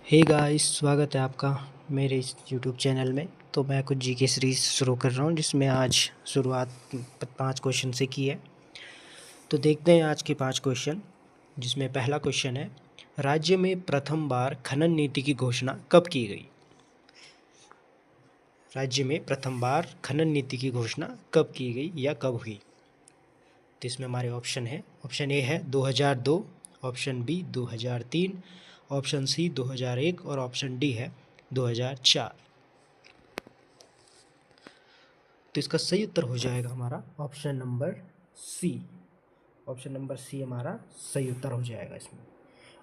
Hey guys, स्वागत है आपका मेरे इस यूट्यूब चैनल में। तो मैं कुछ जीके सीरीज़ शुरू कर रहा हूँ जिसमें आज शुरुआत 5 क्वेश्चन से की है। तो देखते हैं आज के 5 क्वेश्चन, जिसमें पहला क्वेश्चन है, राज्य में प्रथम बार खनन नीति की घोषणा कब की गई? राज्य में प्रथम बार खनन नीति की घोषणा कब की गई या कब हुई? तो इसमें हमारे ऑप्शन है, ऑप्शन ए है 2002, ऑप्शन बी 2003, ऑप्शन सी 2001 और ऑप्शन डी है 2004। तो इसका सही उत्तर हो जाएगा हमारा option number C. Option number C हमारा सही उत्तर हो जाएगा इसमें।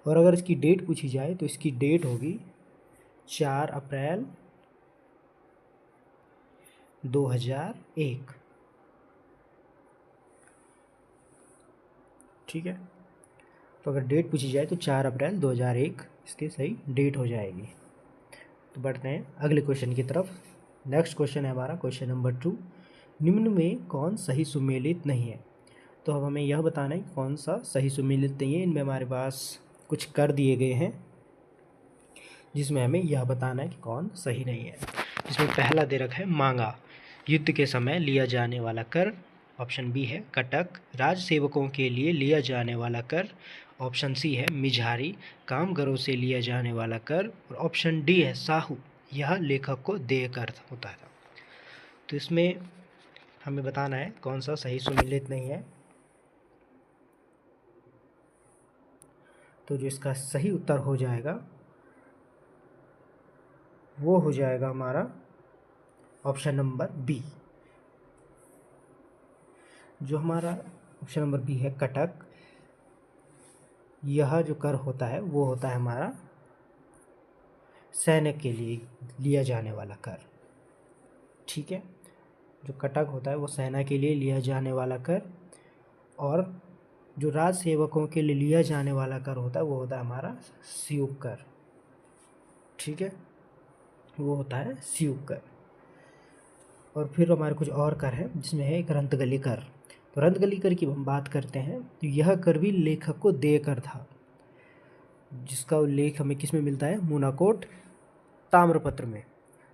और अगर इसकी डेट पूछी जाए तो इसकी डेट होगी 4 अप्रैल 2001। ठीक है, तो अगर डेट पूछी जाए तो 4 अप्रैल 2001 इसकी सही डेट हो जाएगी। तो बढ़ते हैं अगले क्वेश्चन की तरफ। नेक्स्ट क्वेश्चन है हमारा क्वेश्चन नंबर 2, निम्न में कौन सही सुमेलित नहीं है? तो अब हमें यह बताना है कौन सा सही सुमेलित नहीं है। इनमें हमारे पास कुछ कर दिए गए हैं जिसमें हमें यह बताना है कि कौन सही नहीं है। इसमें पहला दे रखा है मांगा, युद्ध के समय लिया जाने वाला कर। ऑप्शन बी है कटक, राज सेवकों के लिए लिया जाने वाला कर। ऑप्शन सी है मिझारी, कामगारों से लिया जाने वाला कर। और ऑप्शन डी है साहू, यह लेखक को देय कर होता था। तो इसमें हमें बताना है कौन सा सही सुमेलित नहीं है। तो जो इसका सही उत्तर हो जाएगा वो हो जाएगा हमारा ऑप्शन नंबर बी। जो हमारा ऑप्शन नंबर बी है कटक, यह जो कर होता है वो होता है हमारा सैनिक के लिए लिया जाने वाला कर। ठीक है, जो कटक होता है वो सेना के लिए लिया जाने वाला कर, और जो राज सेवकों के लिए लिया जाने वाला कर होता है वो होता है हमारा स्यूप कर। ठीक है, वो होता है स्यूप कर। और फिर हमारे कुछ और कर है जिसमें है एक रंतगली कर। तो रंतगली कर की हम बात करते हैं तो यह कर भी लेखक को देय कर था, जिसका उल्लेख हमें किस में मिलता है? मूनाकोट ताम्रपत्र में।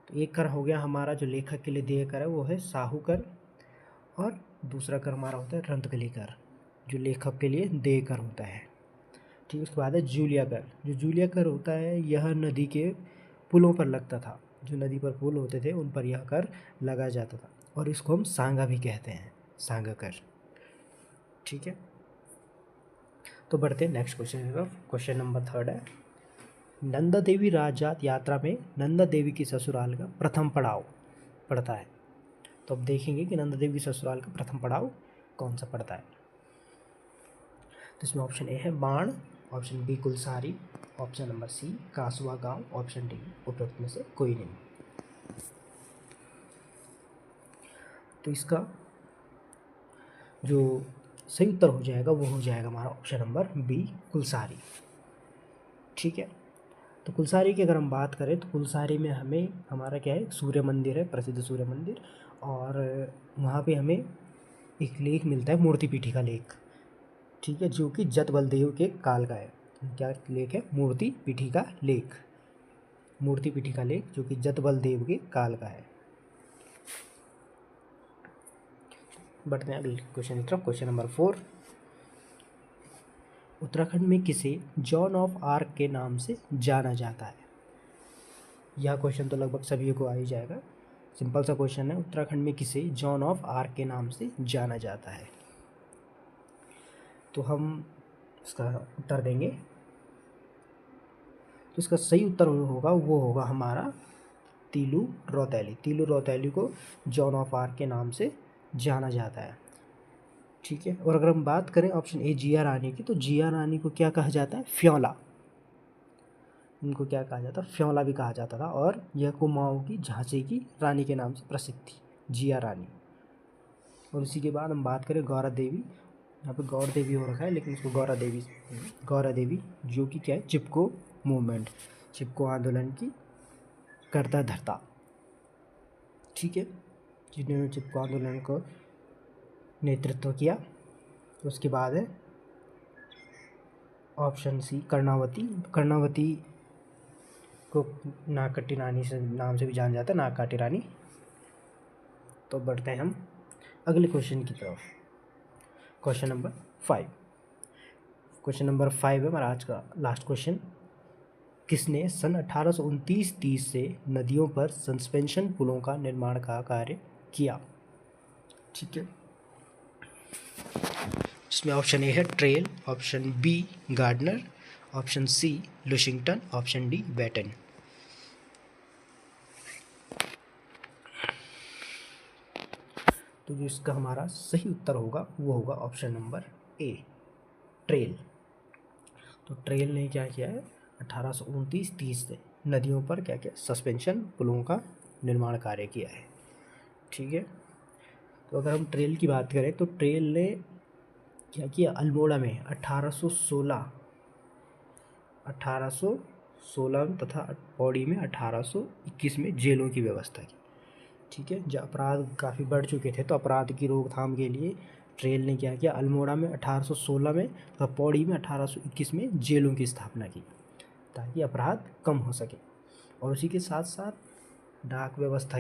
तो एक कर हो गया हमारा जो लेखक के लिए देय कर है वो है साहू कर, और दूसरा कर हमारा होता है रंतगली कर जो लेखक के लिए देय कर होता है। ठीक, उसके बाद है जूलिया कर। जो जूलिया कर होता है यह नदी के पुलों पर लगता था, जो नदी पर पुल होते थे उन पर यह कर लगा जाता था, और इसको हम सांगा भी कहते हैं, सांगा कर। ठीक है, तो बढ़ते हैं नेक्स्ट क्वेश्चन की तरफ। क्वेश्चन नंबर 3 है, नंदा देवी राजजात यात्रा में नंदा देवी की ससुराल का प्रथम पड़ाव पड़ता है। तो अब देखेंगे कि नंदा देवी की ससुराल का प्रथम पड़ाव कौन सा पड़ता है। तो इसमें ऑप्शन ए है Ban, option B Kulsari, option number C Kasua गांव, ऑप्शन डी उपरोक्त में से कोई नहीं। तो इसका जो सही उत्तर हो जाएगा वो हो जाएगा हमारा ऑप्शन नंबर बी कुलसारी। ठीक है, तो कुलसारी की अगर हम बात करें तो कुलसारी में हमें हमारा क्या है, सूर्य मंदिर है, प्रसिद्ध सूर्य मंदिर, और वहाँ पे हमें एक लेख मिलता है मूर्ति पीठिका लेख। ठीक है, जो कि जत बलदेव के काल का है। क्या लेख है? मूर्ति पीठिका लेख। मूर्ति पीठिका लेख जो कि जत बलदेव के काल का है। बढ़ते हैं अगले क्वेश्चन की तरफ। क्वेश्चन नंबर 4, उत्तराखंड में किसे जॉन ऑफ आर्क के नाम से जाना जाता है? यह क्वेश्चन तो लगभग सभी को आ ही जाएगा। सिंपल सा क्वेश्चन है, उत्तराखंड में किसे जॉन ऑफ आर्क के नाम से जाना जाता है? तो हम इसका उत्तर देंगे, तो इसका सही उत्तर होगा वो होगा हमारा तीलू रौतेली। तीलू रौतेली को जॉन ऑफ आर्क के नाम से जाना जाता है। ठीक है, और अगर हम बात करें ऑप्शन ए जिया रानी की, तो जिया रानी को क्या कहा जाता है? फ्योला। इनको क्या कहा जाता है? फ्योला भी कहा जाता था, और यह कुमाऊं की झांसी की रानी के नाम से प्रसिद्ध थी, जिया रानी। और उसी के बाद हम बात करें गौरा देवी, यहाँ पे गौर देवी हो रखा है लेकिन इसको गौरा देवी जो कि क्या है, चिपको मूवमेंट, चिपको आंदोलन की करता धरता। ठीक है, जिन्होंने चिपको आंदोलन को नेतृत्व किया। उसके बाद है ऑप्शन सी कर्णावती। कर्णावती जिसको नाक कट्टी रानी से नाम से भी जाना जाता है, नाक काटी रानी। तो बढ़ते हैं हम अगले क्वेश्चन की तरफ। Question number 5। क्वेश्चन नंबर 5 है हमारा आज का लास्ट क्वेश्चन। किसने सन 1829-30 से नदियों पर सस्पेंशन पुलों का निर्माण का कार्य किया? ठीक है, जिसमें ऑप्शन ए है Traill, option B Gardner, option C Lushington, option D Batten. तो जो इसका हमारा सही उत्तर होगा वो होगा ऑप्शन नंबर ए, ट्रेल। तो ट्रेल ने क्या किया है, 1829-30 से नदियों पर क्या किया, सस्पेंशन पुलों का निर्माण कार्य किया है। ठीक है, तो अगर हम ट्रेल की बात करें तो ट्रेल ने क्या किया, अल्मोड़ा में 1816 तथा पौड़ी में 1821 में जेलों की व्यवस्था की। ठीक है, जब अपराध काफ़ी बढ़ चुके थे तो अपराध की रोकथाम के लिए ट्रेल ने क्या किया, अल्मोड़ा में 1816 में तथा पौड़ी में 1821 में जेलों की स्थापना की ताकि अपराध कम हो सके। और उसी के साथ साथ डाक व्यवस्था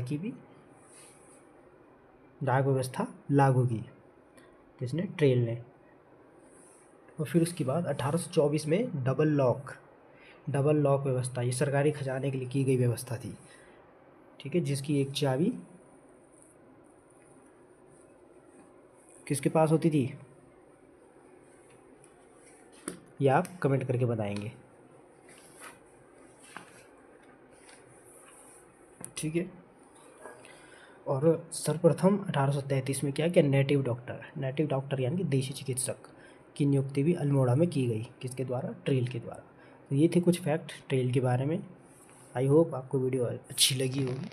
लागू की जिसने ट्रेल ने। और फिर उसके बाद 1824 में डबल लॉक व्यवस्था, ये सरकारी खजाने के लिए की गई व्यवस्था थी। ठीक है, जिसकी एक चाबी किसके पास होती थी, ये आप कमेंट करके बताएंगे। ठीक है, और सर्वप्रथम 1833 में क्या नेटिव डॉक्टर यानी कि देशी चिकित्सक की नियुक्ति भी अल्मोड़ा में की गई। किसके द्वारा, ट्रेल के द्वारा। तो ये थे कुछ फैक्ट ट्रेल के बारे में। आई होप आपको वीडियो अच्छी लगी होगी।